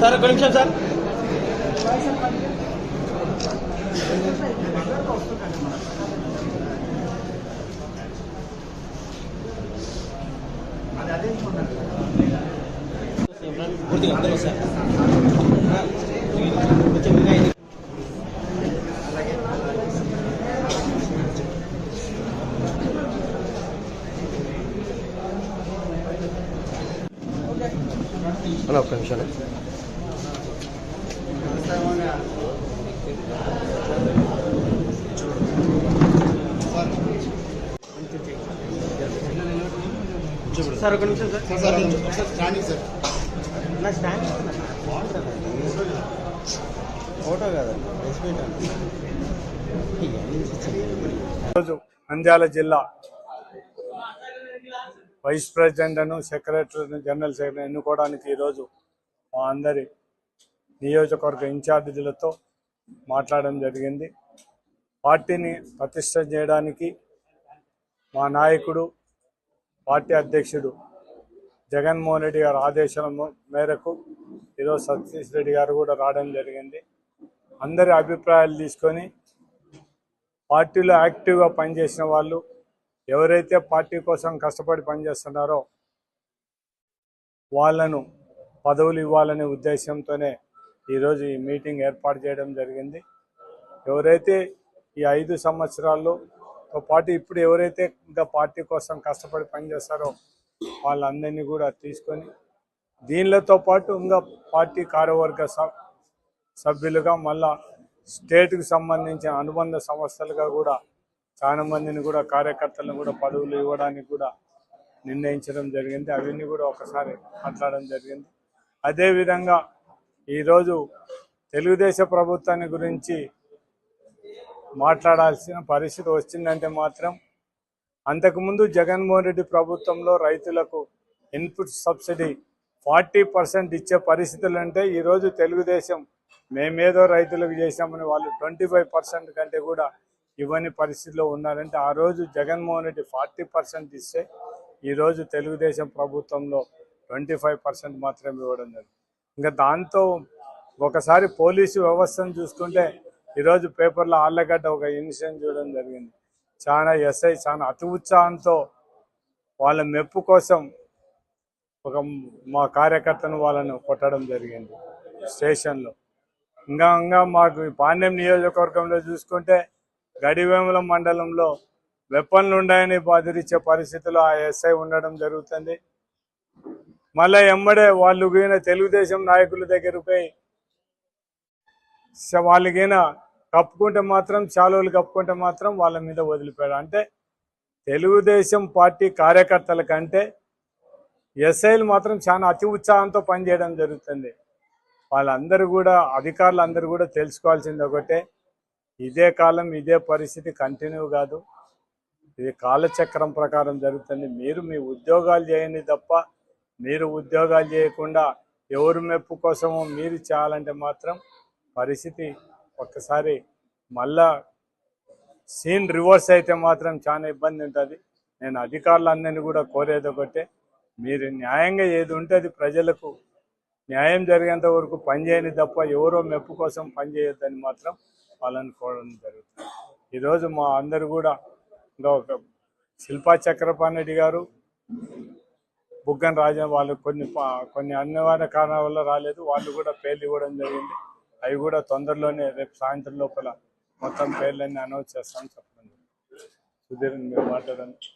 Sir ఒక నిమిషం sir. పూర్తిగా అందరూ సార్ కొంచెం వినాయక ఒక్క నిమిషం. సార్ ఒక నిమిషం సార్. నా స్టాండ్ ఫోటో కాదండి. ఈరోజు నంద్యాల జిల్లా వైస్ ప్రెసిడెంట్ను సెక్రటరీని జనరల్ సెక్రటరీ ఎన్నుకోవడానికి ఈరోజు మా అందరి నియోజకవర్గ ఇన్ఛార్జీలతో మాట్లాడడం జరిగింది. పార్టీని ప్రతిష్ట చేయడానికి మా నాయకుడు పార్టీ అధ్యక్షుడు జగన్మోహన్ రెడ్డి గారి ఆదేశాల మేరకు ఈరోజు సతీష్ రెడ్డి గారు కూడా రావడం జరిగింది. అందరి అభిప్రాయాలు తీసుకొని పార్టీలో యాక్టివ్గా పనిచేసిన వాళ్ళు ఎవరైతే పార్టీ కోసం కష్టపడి పనిచేస్తున్నారో వాళ్ళను పదవులు ఇవ్వాలనే ఉద్దేశంతోనే ఈరోజు ఈ మీటింగ్ ఏర్పాటు చేయడం జరిగింది. ఎవరైతే ఈ 5 సంవత్సరాల్లో పాటు ఇప్పుడు ఎవరైతే ఇంకా పార్టీ కోసం కష్టపడి పనిచేస్తారో వాళ్ళందరినీ కూడా తీసుకొని దీనితో పాటు ఇంకా పార్టీ కార్యవర్గ సభ్యులుగా మళ్ళా స్టేట్కి సంబంధించిన అనుబంధ సంస్థలుగా కూడా చాలా మందిని కూడా కార్యకర్తలను కూడా పదవులు ఇవ్వడానికి కూడా నిర్ణయించడం జరిగింది. అవన్నీ కూడా ఒకసారి మాట్లాడడం జరిగింది. అదేవిధంగా ఈరోజు తెలుగుదేశం ప్రభుత్వాన్ని గురించి మాట్లాడాల్సిన పరిస్థితి వచ్చిందంటే మాత్రం అంతకుముందు జగన్మోహన్ రెడ్డి ప్రభుత్వంలో రైతులకు ఇన్పుట్ సబ్సిడీ 40% ఇచ్చే పరిస్థితులు అంటే ఈరోజు తెలుగుదేశం మేమేదో రైతులకు చేశామని వాళ్ళు 25% కంటే కూడా ఇవ్వని పరిస్థితిలో ఉన్నారంటే ఆ రోజు జగన్మోహన్ రెడ్డి 40% ఇస్తే ఈరోజు తెలుగుదేశం ప్రభుత్వంలో 25% మాత్రమే ఇవ్వడం జరిగింది. ఇంకా దాంతో ఒకసారి పోలీసు వ్యవస్థను చూసుకుంటే ఈరోజు పేపర్లో ఆళ్ళగడ్డ ఒక ఇన్సిడెంట్ చూడడం జరిగింది. చాలా ఎస్ఐ చాలా అతి ఉత్సాహంతో వాళ్ళ మెప్పు కోసం మా కార్యకర్తను వాళ్ళను కొట్టడం జరిగింది స్టేషన్లో. ఇంకా మాకు పాండ్యం నియోజకవర్గంలో చూసుకుంటే గడివేముల మండలంలో వెపన్లు ఉన్నాయని బాధించే పరిస్థితిలో ఆ ఎస్ఐ ఉండడం జరుగుతుంది. మళ్ళీ ఎమ్మడే వాళ్ళు పోయిన తెలుగుదేశం నాయకుల దగ్గరకు పోయి వాళ్ళకైనా కప్పుకుంటే మాత్రం చాలోలు కప్పుకుంటే మాత్రం వాళ్ళ మీద వదిలిపోయాడు. అంటే తెలుగుదేశం పార్టీ కార్యకర్తల కంటే ఎస్ఐలు మాత్రం చాలా అతి ఉత్సాహంతో పనిచేయడం జరుగుతుంది. వాళ్ళందరూ కూడా అధికారులు అందరూ కూడా తెలుసుకోవాల్సింది ఒకటే, ఇదే కాలం ఇదే పరిస్థితి కంటిన్యూ కాదు, ఇది కాలచక్రం ప్రకారం జరుగుతుంది. మీరు మీ ఉద్యోగాలు చేయండి తప్ప మీరు ఉద్యోగాలు చేయకుండా ఎవరు మెప్పు కోసమో మీరు చేయాలంటే మాత్రం పరిస్థితి ఒక్కసారి మళ్ళా సీన్ రివర్స్ అయితే మాత్రం చాలా ఇబ్బంది ఉంటుంది. నేను అధికారులందరినీ కూడా కోరేది ఒకటే, మీరు న్యాయంగా ఏది ఉంటే అది ప్రజలకు న్యాయం జరిగేంత వరకు పనిచేయని తప్ప ఎవరో మెప్పు కోసం పనిచేయొద్దని మాత్రం వాళ్ళని కోరడం జరుగుతుంది. ఈరోజు మా అందరు కూడా ఇంకా ఒక శిల్పా చక్రపాణి రెడ్డి గారు, బుగ్గన రాజా వాళ్ళు కొన్ని అనివార్య కారణాల వల్ల రాలేదు. వాళ్ళు కూడా పేర్లు ఇవ్వడం జరిగింది. అవి కూడా తొందరలోనే రేపు సాయంత్రం లోపల మొత్తం పేర్లన్నీ అనౌన్స్ చేస్తామని చెప్పండి. సుధీర్ మీరు మాట్లాడండి.